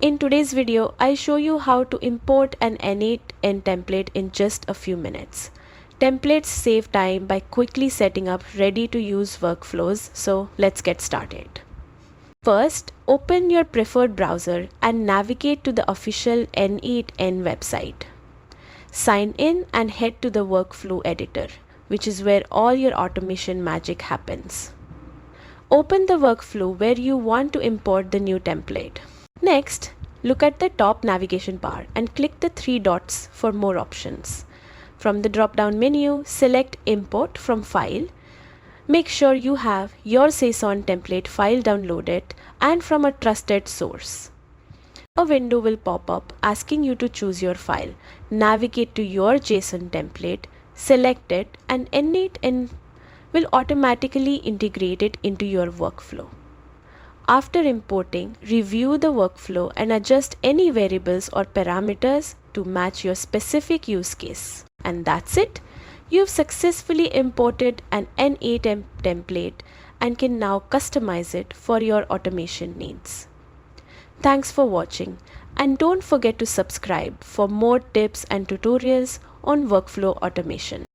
In today's video, I show you how to import an N8N template in just a few minutes. Templates save time by quickly setting up ready-to-use workflows, so let's get started. First, open your preferred browser and navigate to the official N8N website. Sign in and head to the workflow editor, which is where all your automation magic happens. Open the workflow where you want to import the new template. Next, look at the top navigation bar and click the three dots for more options. From the drop-down menu, select Import from File. Make sure you have your JSON template file downloaded and from a trusted source. A window will pop up asking you to choose your file. Navigate to your JSON template, select it, and N8N will automatically integrate it into your workflow. After importing, review the workflow and adjust any variables or parameters to match your specific use case. And that's it. You've successfully imported an N8N template and can now customize it for your automation needs. Thanks for watching, and don't forget to subscribe for more tips and tutorials on workflow automation.